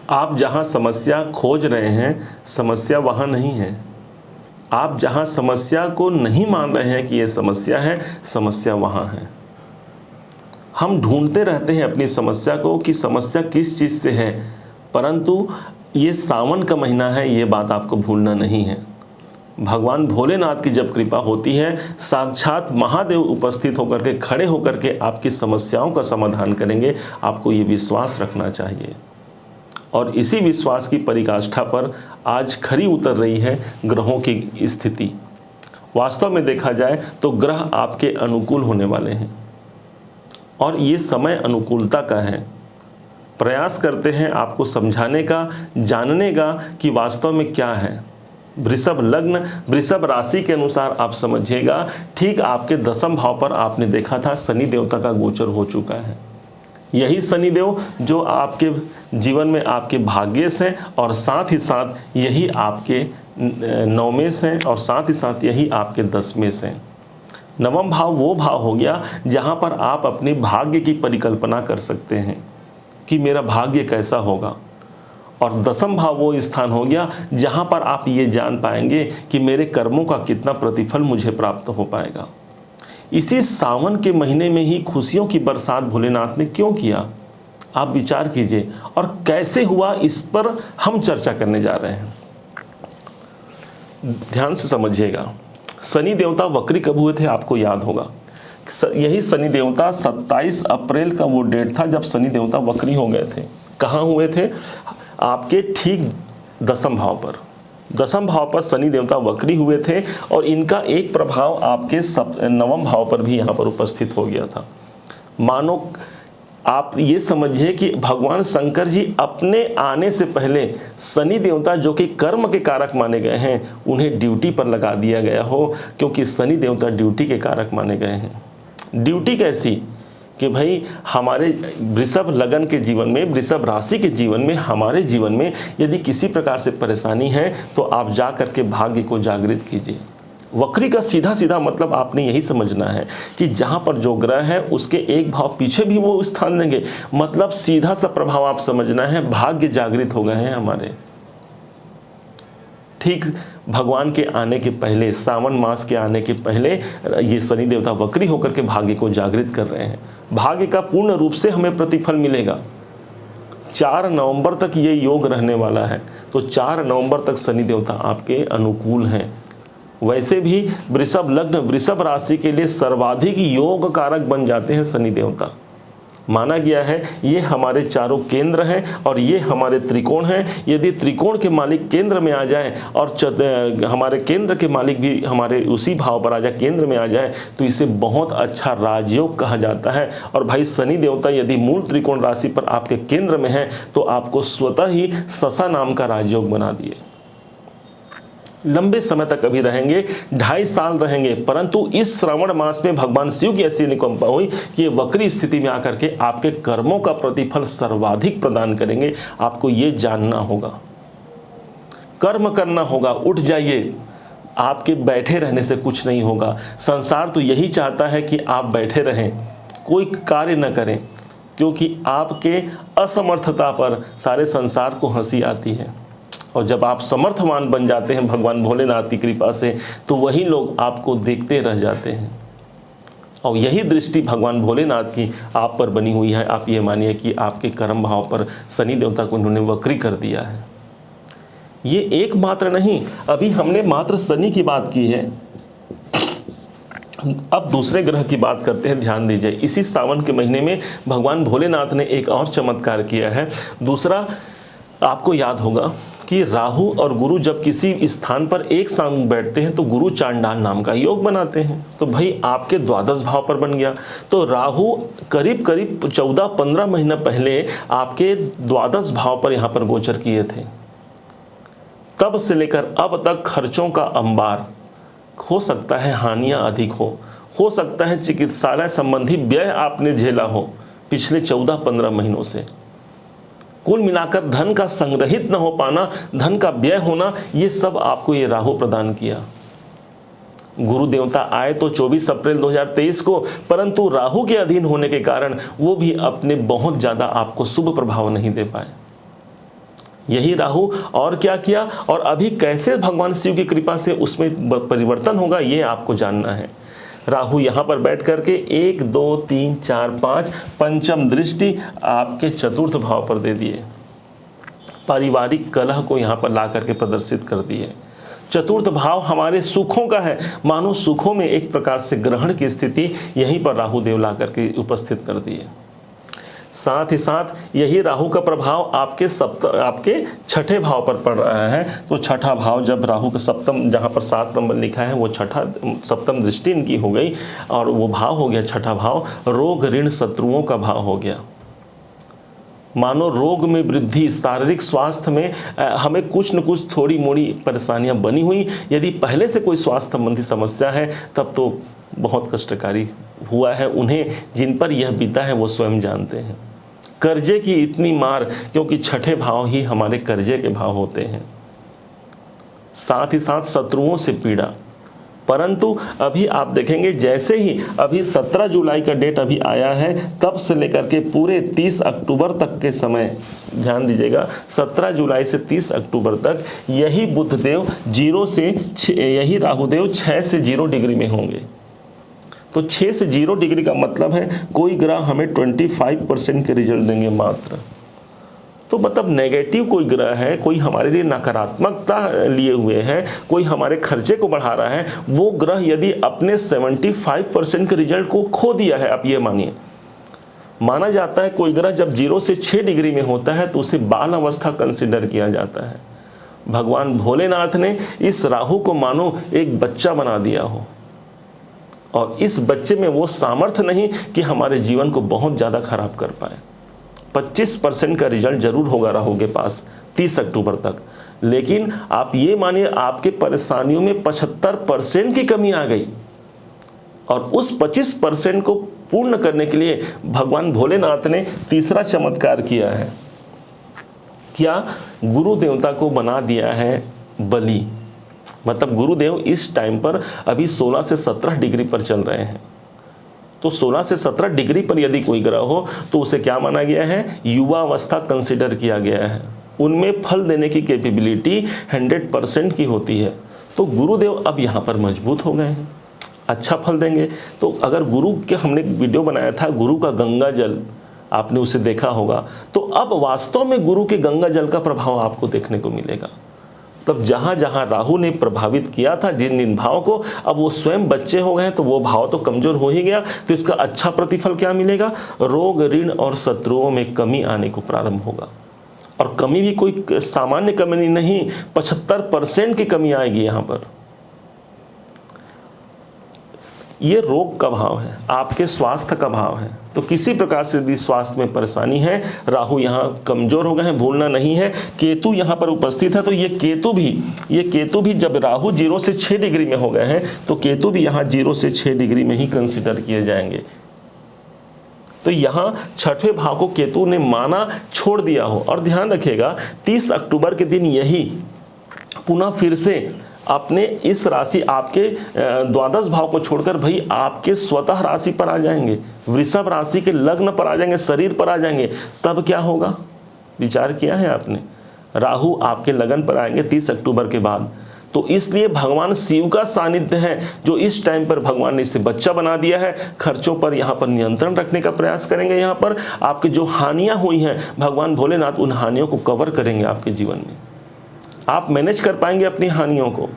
आप जहां समस्या खोज रहे हैं, समस्या वहां नहीं है। आप जहां समस्या को नहीं मान रहे हैं कि यह समस्या है, समस्या वहां है। हम ढूंढते रहते हैं अपनी समस्या को कि समस्या किस चीज़ से है, परंतु ये सावन का महीना है, ये बात आपको भूलना नहीं है। भगवान भोलेनाथ की जब कृपा होती है, साक्षात महादेव उपस्थित होकर के, खड़े होकर के आपकी समस्याओं का समाधान करेंगे। आपको ये विश्वास रखना चाहिए और इसी विश्वास की पराकाष्ठा पर आज खरी उतर रही है ग्रहों की स्थिति। वास्तव में देखा जाए तो ग्रह आपके अनुकूल होने वाले हैं और ये समय अनुकूलता का है। प्रयास करते हैं आपको समझाने का, जानने का कि वास्तव में क्या है। वृषभ लग्न, वृषभ राशि के अनुसार आप समझिएगा, ठीक आपके 10वें भाव पर आपने देखा था शनि देवता का गोचर हो चुका है। यही शनिदेव जो आपके जीवन में आपके भाग्येश हैं और साथ ही साथ यही आपके नवमेश हैं और साथ ही साथ यही आपके 10वें हैं। 9वां भाव वो भाव हो गया जहां पर आप अपने भाग्य की परिकल्पना कर सकते हैं कि मेरा भाग्य कैसा होगा, और 10वां भाव वो स्थान हो गया जहां पर आप ये जान पाएंगे कि मेरे कर्मों का कितना प्रतिफल मुझे प्राप्त हो पाएगा। इसी सावन के महीने में ही खुशियों की बरसात भोलेनाथ ने क्यों किया, आप विचार कीजिए, और कैसे हुआ, इस पर हम चर्चा करने जा रहे हैं। ध्यान से समझिएगा। शनि देवता वक्री कब हुए थे, आपको याद होगा। यही शनि देवता 27 अप्रैल का वो डेट था जब शनि देवता वक्री हो गए थे। कहाँ हुए थे, आपके ठीक 10वें भाव पर। 10वें भाव पर शनि देवता वक्री हुए थे और इनका एक प्रभाव आपके 9वें भाव पर भी यहाँ पर उपस्थित हो गया था। मानो आप ये समझिए कि भगवान शंकर जी अपने आने से पहले शनि देवता जो कि कर्म के कारक माने गए हैं, उन्हें ड्यूटी पर लगा दिया गया हो, क्योंकि शनि देवता ड्यूटी के कारक माने गए हैं। ड्यूटी कैसी कि भाई हमारे वृषभ लगन के जीवन में, वृषभ राशि के जीवन में, हमारे जीवन में यदि किसी प्रकार से परेशानी है तो आप जा करके भाग्य को जागृत कीजिए। वक्री का सीधा सीधा मतलब आपने यही समझना है कि जहां पर जो ग्रह है उसके एक भाव पीछे भी वो स्थान देंगे, मतलब सीधा सा प्रभाव आप समझना है, भाग्य जागृत हो गए हैं हमारे। ठीक भगवान के आने के पहले, सावन मास के आने के पहले ये शनि देवता वक्री होकर के भाग्य को जागृत कर रहे हैं। भाग्य का पूर्ण रूप से हमें प्रतिफल मिलेगा। 4 नवंबर तक ये योग रहने वाला है, तो 4 नवंबर तक शनि देवता आपके अनुकूल हैं। वैसे भी वृषभ लग्न, वृषभ राशि के लिए सर्वाधिक योग कारक बन जाते हैं शनि देवता। माना गया है ये हमारे चारों केंद्र हैं और ये हमारे त्रिकोण हैं। यदि त्रिकोण के मालिक केंद्र में आ जाए और हमारे केंद्र के मालिक भी हमारे उसी भाव पर आ जाए, केंद्र में आ जाए, तो इसे बहुत अच्छा राजयोग कहा जाता है। और भाई शनि देवता यदि मूल त्रिकोण राशि पर आपके केंद्र में है तो आपको स्वतः ही ससा नाम का राजयोग बना दिए। लंबे समय तक अभी रहेंगे, 2.5 साल रहेंगे, परंतु इस श्रावण मास में भगवान शिव की ऐसी अनुकंपा हुई कि ये वक्री स्थिति में आकर के आपके कर्मों का प्रतिफल सर्वाधिक प्रदान करेंगे। आपको ये जानना होगा, कर्म करना होगा। उठ जाइए, आपके बैठे रहने से कुछ नहीं होगा। संसार तो यही चाहता है कि आप बैठे रहें, कोई कार्य न करें, क्योंकि आपके असमर्थता पर सारे संसार को हंसी आती है। और जब आप समर्थवान बन जाते हैं भगवान भोलेनाथ की कृपा से, तो वही लोग आपको देखते रह जाते हैं। और यही दृष्टि भगवान भोलेनाथ की आप पर बनी हुई है। आप ये मानिए कि आपके कर्म भाव पर शनि देवता को उन्होंने वक्री कर दिया है। ये एक मात्र नहीं, अभी हमने मात्र शनि की बात की है, अब दूसरे ग्रह की बात करते हैं। ध्यान दीजिए, इसी सावन के महीने में भगवान भोलेनाथ ने एक और चमत्कार किया है। दूसरा, आपको याद होगा कि राहु और गुरु जब किसी स्थान पर एक साथ बैठते हैं तो गुरु चांडाल नाम का योग बनाते हैं। तो भाई आपके 12 भाव पर बन गया। तो राहु करीब 14-15 महीना पहले आपके 12 भाव पर यहाँ पर गोचर किए थे। तब से लेकर अब तक खर्चों का अंबार, हो सकता है हानियां अधिक हो सकता है चिकित्सालय संबंधी व्यय आपने झेला हो पिछले 14-15 महीनों से। कुल मिलाकर धन का संग्रहित न हो पाना, धन का व्यय होना, ये सब आपको ये राहु प्रदान किया। गुरु देवता आए तो 24 अप्रैल 2023 को, परंतु राहु के अधीन होने के कारण वो भी अपने बहुत ज्यादा आपको शुभ प्रभाव नहीं दे पाए। यही राहु और क्या किया और अभी कैसे भगवान शिव की कृपा से उसमें परिवर्तन होगा, ये आपको जानना है। राहु यहाँ पर बैठ करके 1 2 3 4 5 पंचम दृष्टि आपके चतुर्थ भाव पर दे दिए, पारिवारिक कलह को यहाँ पर ला करके प्रदर्शित कर दिए। चतुर्थ भाव हमारे सुखों का है, मानो सुखों में एक प्रकार से ग्रहण की स्थिति यहीं पर राहु देव ला करके उपस्थित कर दिए। साथ ही साथ यही राहु का प्रभाव आपके छठे भाव पर पड़ रहा है। तो छठा भाव जब राहु का सप्तम, जहाँ पर 7 नंबर लिखा है वो सप्तम दृष्टि इनकी हो गई और वो भाव हो गया छठा भाव, रोग ऋण शत्रुओं का भाव हो गया। मानो रोग में वृद्धि, शारीरिक स्वास्थ्य में हमें कुछ न कुछ थोड़ी मोड़ी परेशानियां बनी हुई, यदि पहले से कोई स्वास्थ्य संबंधी समस्या है तब तो बहुत कष्टकारी हुआ है उन्हें, जिन पर यह बीता है वो स्वयं जानते हैं। कर्जे की इतनी मार, क्योंकि छठे भाव ही हमारे कर्जे के भाव होते हैं। साथ ही साथ शत्रुओं से पीड़ा, परंतु अभी आप देखेंगे जैसे ही अभी 17 जुलाई का डेट अभी आया है, तब से लेकर के पूरे 30 अक्टूबर तक के समय, ध्यान दीजिएगा 17 जुलाई से 30 अक्टूबर तक यही बुधदेव 0 से यही राहुदेव 6 से 0 डिग्री में होंगे। तो 6 से 0 डिग्री का मतलब है कोई ग्रह हमें 25% के रिजल्ट देंगे मात्र। तो मतलब नेगेटिव कोई ग्रह है, कोई हमारे लिए नकारात्मकता लिए हुए है, कोई हमारे खर्चे को बढ़ा रहा है, वो ग्रह यदि अपने 75% के रिजल्ट को खो दिया है, आप ये मानिए, माना जाता है कोई ग्रह जब 0 से 6 डिग्री में होता है तो उसे बाल अवस्था कंसिडर किया जाता है। भगवान भोलेनाथ ने इस राहु को मानो एक बच्चा बना दिया हो, और इस बच्चे में वो सामर्थ्य नहीं कि हमारे जीवन को बहुत ज़्यादा खराब कर पाए। 25% का रिजल्ट जरूर होगा राहु के पास 30 अक्टूबर तक, लेकिन आप ये मानिए आपके परेशानियों में 75% की कमी आ गई, और उस 25% को पूर्ण करने के लिए भगवान भोलेनाथ ने तीसरा चमत्कार किया है। क्या? गुरु देवता को बना दिया है बलि। मतलब गुरुदेव इस टाइम पर अभी 16 से 17 डिग्री पर चल रहे हैं। तो 16 से 17 डिग्री पर यदि कोई ग्रह हो तो उसे क्या माना गया है? युवा अवस्था कंसिडर किया गया है। उनमें फल देने की कैपेबिलिटी 100% की होती है। तो गुरुदेव अब यहाँ पर मजबूत हो गए हैं, अच्छा फल देंगे। तो अगर गुरु के, हमने वीडियो बनाया था गुरु का गंगा जल, आपने उसे देखा होगा, तो अब वास्तव में गुरु के गंगा जल का प्रभाव आपको देखने को मिलेगा। तब जहाँ जहाँ राहु ने प्रभावित किया था जिन जिन भाव को, अब वो स्वयं बच्चे हो गए, तो वो भाव तो कमजोर हो ही गया। तो इसका अच्छा प्रतिफल क्या मिलेगा? रोग ऋण और शत्रुओं में कमी आने को प्रारंभ होगा, और कमी भी कोई सामान्य कमी नहीं, 75% की कमी आएगी यहाँ पर। ये रोग का भाव है, आपके स्वास्थ्य का भाव है। तो किसी प्रकार से यदि स्वास्थ्य में परेशानी है, राहु यहाँ कमजोर हो गए हैं, भूलना नहीं है। केतु यहाँ पर उपस्थित है, तो ये केतु भी जब राहु 0 से 6 डिग्री में हो गए हैं, तो केतु भी यहाँ 0 से 6 डिग्री में ही कंसिडर किए जाएंगे। तो यहाँ छठवें भाव को केतु ने माना छोड़ दिया हो। और ध्यान रखिएगा 30 अक्टूबर के दिन यही पुनः फिर से अपने इस राशि, आपके द्वादश भाव को छोड़कर भाई आपके स्वतः राशि पर आ जाएंगे, वृषभ राशि के लग्न पर आ जाएंगे, शरीर पर आ जाएंगे। तब क्या होगा? विचार किया है आपने? राहु आपके लगन पर आएंगे 30 अक्टूबर के बाद। तो इसलिए भगवान शिव का सानिध्य है, जो इस टाइम पर भगवान ने इसे बच्चा बना दिया है। खर्चों पर यहाँ पर नियंत्रण रखने का प्रयास करेंगे। यहाँ पर आपकी जो हानियाँ हुई हैं, भगवान भोलेनाथ उन हानियों को कवर करेंगे आपके जीवन में। आप मैनेज कर पाएंगे अपनी हानियों को।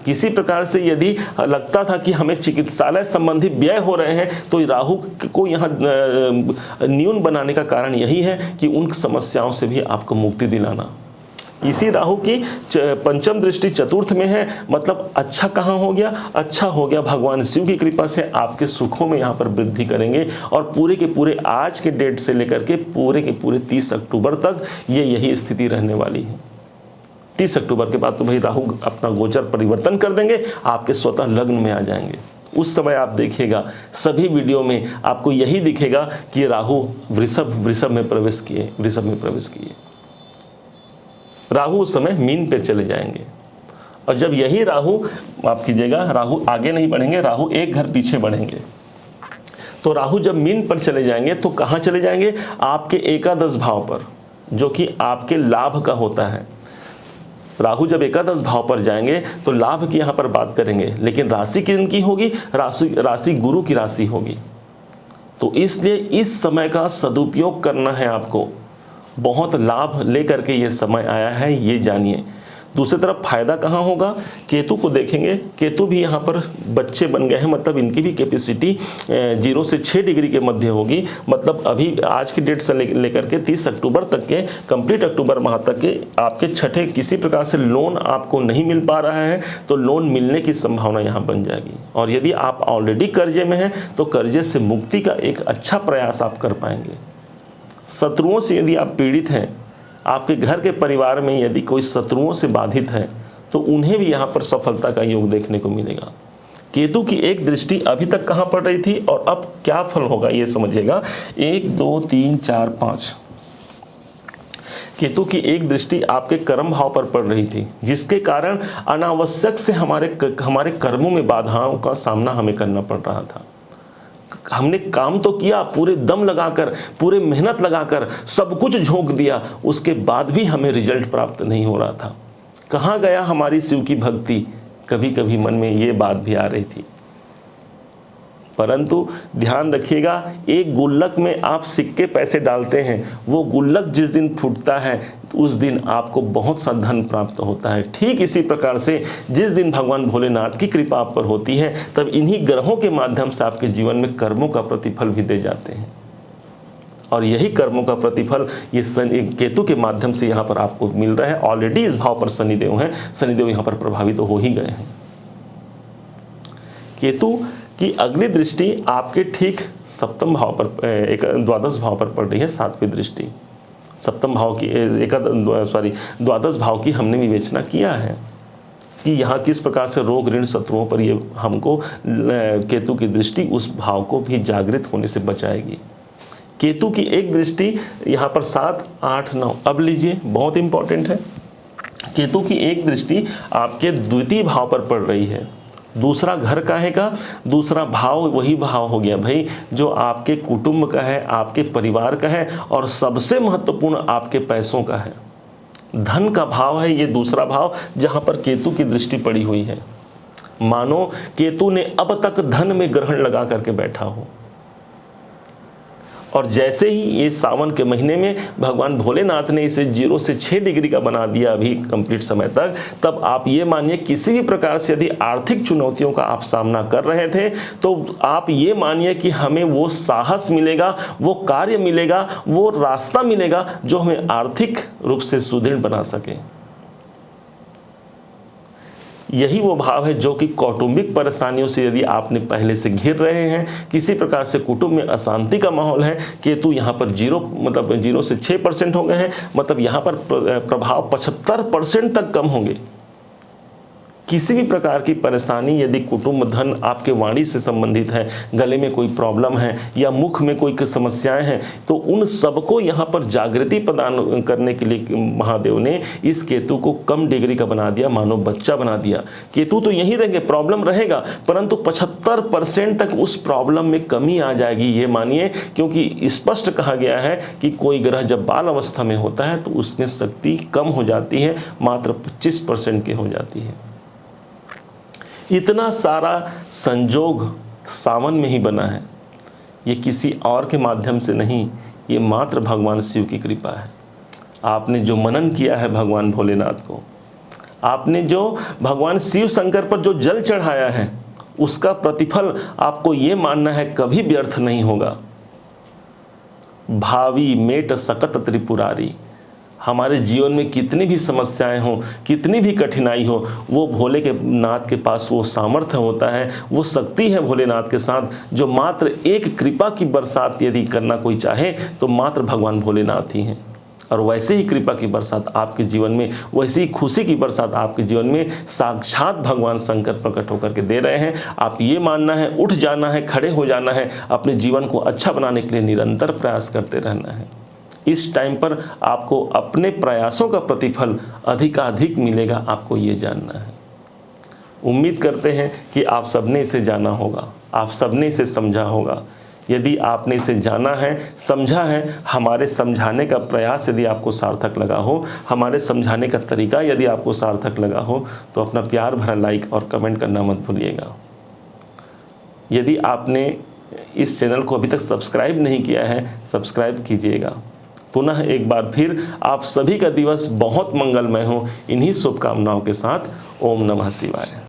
किसी प्रकार से यदि लगता था कि हमें चिकित्सालय संबंधी व्यय हो रहे हैं, तो राहु को यहाँ न्यून बनाने का कारण यही है कि उन समस्याओं से भी आपको मुक्ति दिलाना। इसी राहु की पंचम दृष्टि चतुर्थ में है, मतलब अच्छा कहाँ हो गया? अच्छा हो गया भगवान शिव की कृपा से आपके सुखों में यहाँ पर वृद्धि करेंगे। और पूरे के पूरे आज के डेट से लेकर के पूरे के पूरे 30 अक्टूबर तक यही स्थिति रहने वाली है। 30 अक्टूबर के बाद तो भाई राहु अपना गोचर परिवर्तन कर देंगे, आपके स्वतः लग्न में आ जाएंगे। उस समय आप देखिएगा सभी वीडियो में आपको यही दिखेगा कि राहु वृषभ में प्रवेश किए। राहु उस समय मीन पे चले जाएंगे। और जब यही राहु, माफ कीजिएगा, राहु आगे नहीं बढ़ेंगे, राहु एक घर पीछे बढ़ेंगे। तो राहु जब मीन पर चले जाएंगे तो कहाँ चले जाएंगे? आपके एकादश भाव पर। जो कि आपके लाभ का होता है। राहु जब एकादश भाव पर जाएंगे तो लाभ की यहाँ पर बात करेंगे, लेकिन राशि किन की होगी? राशि गुरु की राशि होगी। तो इसलिए इस समय का सदुपयोग करना है आपको। बहुत लाभ लेकर के ये समय आया है, ये जानिए। दूसरी तरफ फायदा कहाँ होगा? केतु को देखेंगे, केतु भी यहाँ पर बच्चे बन गए हैं, मतलब इनकी भी कैपेसिटी 0 से 6 डिग्री के मध्य होगी। मतलब अभी आज की डेट से लेकर के 30 अक्टूबर तक के, कंप्लीट अक्टूबर माह तक के आपके छठे किसी प्रकार से लोन आपको नहीं मिल पा रहा है तो लोन मिलने की संभावना यहाँ बन जाएगी। और यदि आप ऑलरेडी कर्जे में हैं तो कर्जे से मुक्ति का एक अच्छा प्रयास आप कर पाएंगे। शत्रुओं से यदि आप पीड़ित हैं, आपके घर के परिवार में यदि कोई शत्रुओं से बाधित है तो उन्हें भी यहाँ पर सफलता का योग देखने को मिलेगा। केतु की एक दृष्टि अभी तक कहाँ पड़ रही थी और अब क्या फल होगा ये समझिएगा। 1 2 3 4 5 केतु की एक दृष्टि आपके कर्म भाव पर पड़ रही थी, जिसके कारण अनावश्यक से हमारे कर्मों में बाधाओं का सामना हमें करना पड़ रहा था। हमने काम तो किया, पूरे दम लगाकर, पूरे मेहनत लगाकर सब कुछ झोंक दिया, उसके बाद भी हमें रिजल्ट प्राप्त नहीं हो रहा था। कहाँ गया हमारी शिव की भक्ति? कभी कभी मन में ये बात भी आ रही थी। परंतु ध्यान रखिएगा, एक गुल्लक में आप सिक्के पैसे डालते हैं, वो गुल्लक जिस दिन फूटता है उस दिन आपको बहुत सा धन प्राप्त होता है। ठीक इसी प्रकार से जिस दिन भगवान भोलेनाथ की कृपा आप पर होती है तब इन्हीं ग्रहों के माध्यम से आपके जीवन में कर्मों का प्रतिफल भी दे जाते हैं। और यही कर्मों का प्रतिफल ये केतु के माध्यम से यहाँ पर आपको मिल रहा है। ऑलरेडी इस भाव पर शनिदेव हैं, शनिदेव यहाँ पर प्रभावित तो हो ही गए हैं। केतु की अगली दृष्टि आपके ठीक सप्तम भाव पर, द्वादश भाव पर पड़ रही है, 7वीं दृष्टि। सप्तम भाव की द्वादश भाव की हमने विवेचना किया है कि यहाँ किस प्रकार से रोग ऋण शत्रुओं पर ये हमको केतु की दृष्टि उस भाव को भी जागृत होने से बचाएगी। केतु की एक दृष्टि यहाँ पर 7 8 9, अब लीजिए, बहुत इंपॉर्टेंट है। केतु की एक दृष्टि आपके द्वितीय भाव पर पड़ रही है। दूसरा घर का है का, दूसरा भाव वही भाव हो गया भाई जो आपके कुटुंब का है, आपके परिवार का है और सबसे महत्वपूर्ण आपके पैसों का है। धन का भाव है ये दूसरा भाव जहां पर केतु की दृष्टि पड़ी हुई है। मानो केतु ने अब तक धन में ग्रहण लगा करके बैठा हो, और जैसे ही ये सावन के महीने में भगवान भोलेनाथ ने इसे 0 से 6 डिग्री का बना दिया अभी कंप्लीट समय तक, तब आप ये मानिए किसी भी प्रकार से यदि आर्थिक चुनौतियों का आप सामना कर रहे थे तो आप ये मानिए कि हमें वो साहस मिलेगा, वो कार्य मिलेगा, वो रास्ता मिलेगा जो हमें आर्थिक रूप से सुदृढ़ बना सके। यही वो भाव है जो कि कौटुंबिक परेशानियों से यदि आपने पहले से घिर रहे हैं, किसी प्रकार से कुटुंब में अशांति का माहौल है, केतु यहाँ पर 0 से 6% हो गए हैं, मतलब यहाँ पर प्रभाव 75% तक कम होंगे। किसी भी प्रकार की परेशानी यदि कुटुंब धन आपके वाणी से संबंधित है, गले में कोई प्रॉब्लम है या मुख में कोई समस्याएं हैं, तो उन सबको यहाँ पर जागृति प्रदान करने के लिए महादेव ने इस केतु को कम डिग्री का बना दिया, मानो बच्चा बना दिया। केतु तो यहीं रहेंगे, प्रॉब्लम रहेगा, परंतु 75% तक उस प्रॉब्लम में कमी आ जाएगी, ये मानिए, क्योंकि स्पष्ट कहा गया है कि कोई ग्रह जब बाल अवस्था में होता है तो उसमें शक्ति कम हो जाती है, मात्र 25% की हो जाती है। इतना सारा संजोग सावन में ही बना है, ये किसी और के माध्यम से नहीं, ये मात्र भगवान शिव की कृपा है। आपने जो मनन किया है भगवान भोलेनाथ को, आपने जो भगवान शिव शंकर पर जो जल चढ़ाया है, उसका प्रतिफल आपको ये मानना है कभी व्यर्थ नहीं होगा। भावी मेट सकत त्रिपुरारी, हमारे जीवन में कितनी भी समस्याएं हो, कितनी भी कठिनाई हो, वो भोले के नाथ के पास वो सामर्थ्य होता है, वो शक्ति है भोलेनाथ के साथ, जो मात्र एक कृपा की बरसात यदि करना कोई चाहे तो मात्र भगवान भोलेनाथ ही हैं। और वैसे ही कृपा की बरसात आपके जीवन में, वैसे ही खुशी की बरसात आपके जीवन में साक्षात भगवान शंकर प्रकट होकर के दे रहे हैं। आप ये मानना है, उठ जाना है, खड़े हो जाना है, अपने जीवन को अच्छा बनाने के लिए निरंतर प्रयास करते रहना है। इस टाइम पर आपको अपने प्रयासों का प्रतिफल अधिकाधिक मिलेगा, आपको ये जानना है। उम्मीद करते हैं कि आप सबने इसे जाना होगा, आप सबने इसे समझा होगा यदि आपने इसे जाना है, समझा है, हमारे समझाने का प्रयास यदि आपको सार्थक लगा हो, हमारे समझाने का तरीका यदि आपको सार्थक लगा हो, तो अपना प्यार भरा लाइक और कमेंट करना मत भूलिएगा। यदि आपने इस चैनल को अभी तक सब्सक्राइब नहीं किया है, सब्सक्राइब कीजिएगा। पुनः एक बार फिर आप सभी का दिवस बहुत मंगलमय हो, इन्हीं शुभकामनाओं के साथ ओम नमः शिवाय।